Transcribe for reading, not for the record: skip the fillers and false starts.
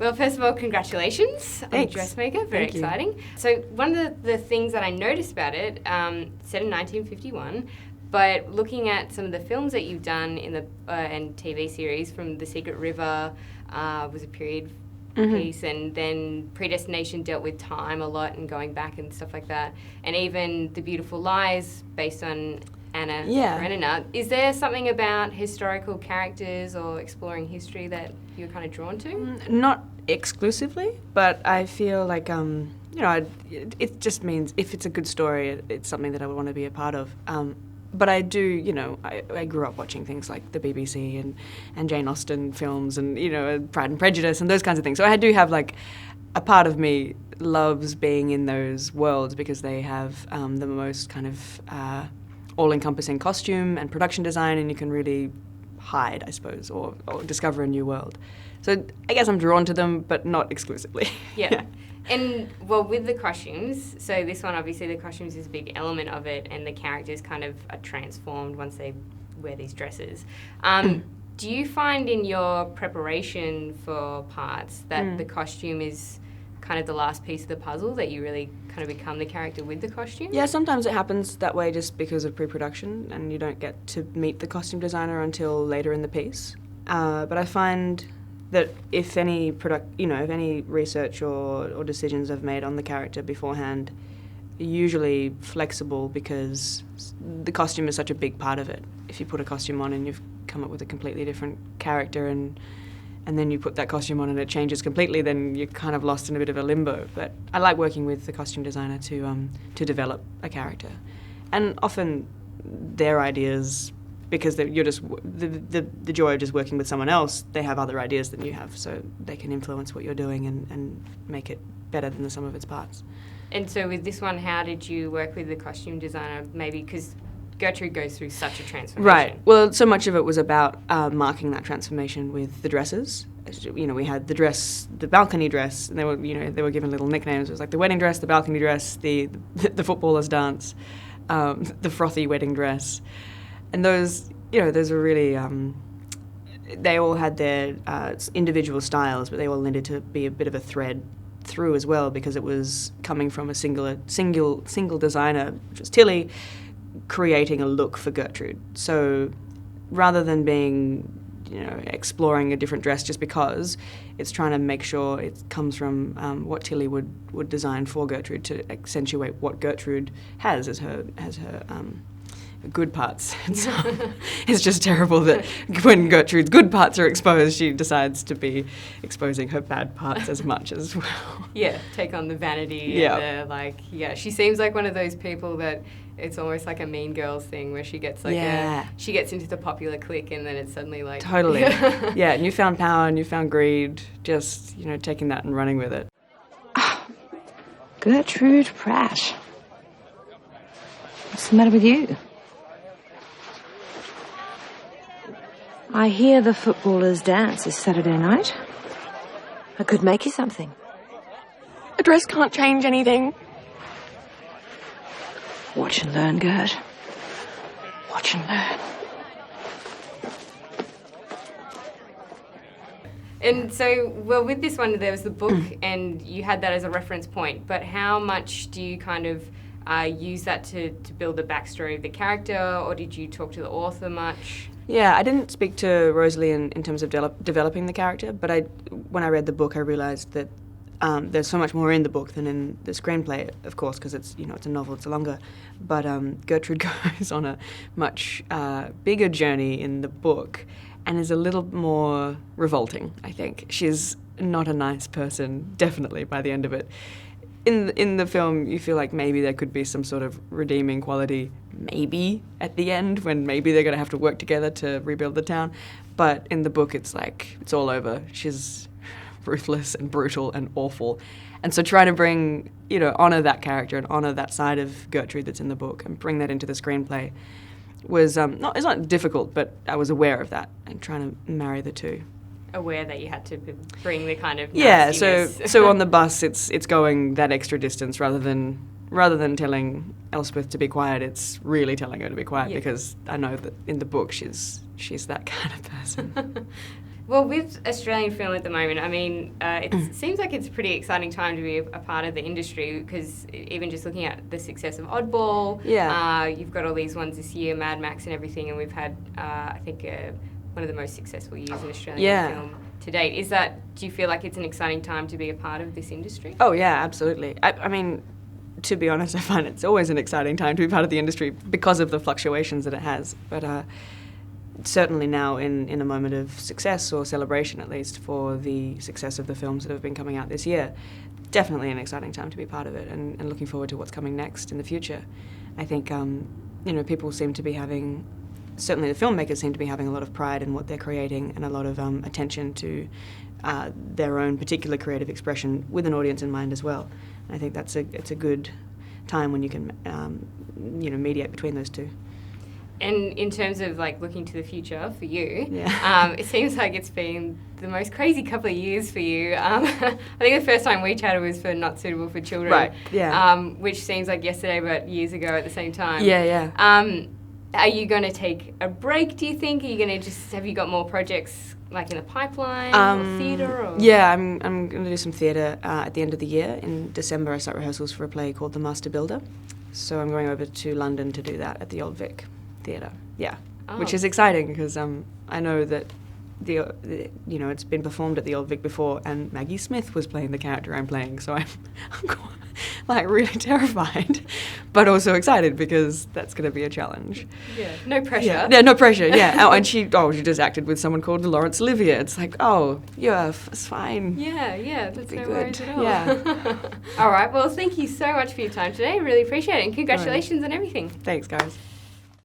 Well, first of all, congratulations on Thanks. Dressmaker. Very Thank you. exciting. So one of the things that I noticed about it, set in 1951, but looking at some of the films that you've done in the and TV series, from The Secret River was a period piece, and then Predestination dealt with time a lot and going back and stuff like that, and even The Beautiful Lies based on Anna Karenina. Is there something about historical characters or exploring history that you're kind of drawn to? Not exclusively, but I feel like, it just means if it's a good story, it's something that I would want to be a part of. But I do, I grew up watching things like the BBC and Jane Austen films and, Pride and Prejudice and those kinds of things. So I do have, like, a part of me loves being in those worlds because they have the most kind of all-encompassing costume and production design, and you can really hide, I suppose, or discover a new world. So I guess I'm drawn to them, but not exclusively. Yeah. And, well, with the costumes, so this one, obviously, the costumes is a big element of it, and the characters kind of are transformed once they wear these dresses. Do you find in your preparation for parts that the costume is kind of the last piece of the puzzle, that you really kind of become the character with the costume? Yeah, sometimes it happens that way just because of pre-production, and you don't get to meet the costume designer until later in the piece. But I find that if any research or decisions I've made on the character beforehand are usually flexible because the costume is such a big part of it. If you put a costume on and you've come up with a completely different character and then you put that costume on and it changes completely, then you're kind of lost in a bit of a limbo. But I like working with the costume designer to develop a character. And often their ideas, because you're just the joy of just working with someone else, they have other ideas than you have, so they can influence what you're doing and make it better than the sum of its parts. And so with this one, how did you work with the costume designer? Maybe because Gertrude goes through such a transformation. Right. Well, so much of it was about marking that transformation with the dresses. We had the dress, the balcony dress, and they were given little nicknames. It was like the wedding dress, the balcony dress, the footballer's dance, the frothy wedding dress. And those were really, they all had their individual styles, but they all needed to be a bit of a thread through as well, because it was coming from a single designer, which was Tilly, creating a look for Gertrude. So rather than being, exploring a different dress just because, it's trying to make sure it comes from what Tilly would design for Gertrude to accentuate what Gertrude has as her good parts. So it's just terrible that when Gertrude's good parts are exposed, she decides to be exposing her bad parts as much as well. Yeah, take on the vanity. Yeah. And she seems like one of those people that it's almost like a Mean Girls thing where she gets she gets into the popular clique and then it's suddenly like... Totally. Yeah, newfound power, newfound greed, just, taking that and running with it. Gertrude Pratt. What's the matter with you? I hear the footballers' dance is Saturday night. I could make you something. A dress can't change anything. Watch and learn, Gert. Watch and learn. And so, well, with this one, there was the book and you had that as a reference point, but how much do you kind of use that to build the backstory of the character, or did you talk to the author much? Yeah, I didn't speak to Rosalie in terms of developing the character, but when I read the book, I realised that there's so much more in the book than in the screenplay, of course, because it's a novel, it's longer. But Gertrude goes on a much bigger journey in the book and is a little more revolting, I think. She's not a nice person, definitely, by the end of it. In the film, you feel like maybe there could be some sort of redeeming quality, maybe, at the end, when maybe they're going to have to work together to rebuild the town. But in the book, it's like, it's all over. She's ruthless and brutal and awful. And so trying to bring, honour that character and honour that side of Gertrude that's in the book and bring that into the screenplay was, it's not difficult, but I was aware of that and trying to marry the two. Aware that you had to bring the kind of nastiness. So on the bus it's going that extra distance rather than telling Elspeth to be quiet, it's really telling her to be quiet, because I know that in the book she's that kind of person. Well, with Australian film at the moment, I mean, it seems like it's a pretty exciting time to be a part of the industry because even just looking at the success of Oddball, you've got all these ones this year, Mad Max and everything, and we've had, I think, one of the most successful years in Australian film to date. Do you feel like it's an exciting time to be a part of this industry? Oh, yeah, absolutely. I mean, to be honest, I find it's always an exciting time to be part of the industry because of the fluctuations that it has. But certainly now in a moment of success or celebration, at least, for the success of the films that have been coming out this year, definitely an exciting time to be part of it and looking forward to what's coming next in the future. I think, people seem to be having, certainly the filmmakers seem to be having a lot of pride in what they're creating and a lot of attention to their own particular creative expression with an audience in mind as well. And I think it's a good time when you can, mediate between those two. And in terms of like looking to the future for you, Yeah. It seems like it's been the most crazy couple of years for you. I think the first time we chatted was for Not Suitable for Children, Right, yeah. Which seems like yesterday but years ago at the same time. Yeah. Are you going to take a break, do you think? Are you going to have you got more projects like in the pipeline or theatre? Or? Yeah, I'm going to do some theatre at the end of the year. In December I start rehearsals for a play called The Master Builder. So I'm going over to London to do that at the Old Vic Theatre, which is exciting because I know that it's been performed at the Old Vic before, and Maggie Smith was playing the character I'm playing, so I'm like really terrified, but also excited because that's going to be a challenge. Yeah, no pressure. Yeah, no pressure. Yeah, and she just acted with someone called Laurence Olivier. It's like, it's fine. Yeah, that's be no good. worries at all. Yeah. All right. Well, thank you so much for your time today. I really appreciate it, and congratulations on everything. Thanks, guys.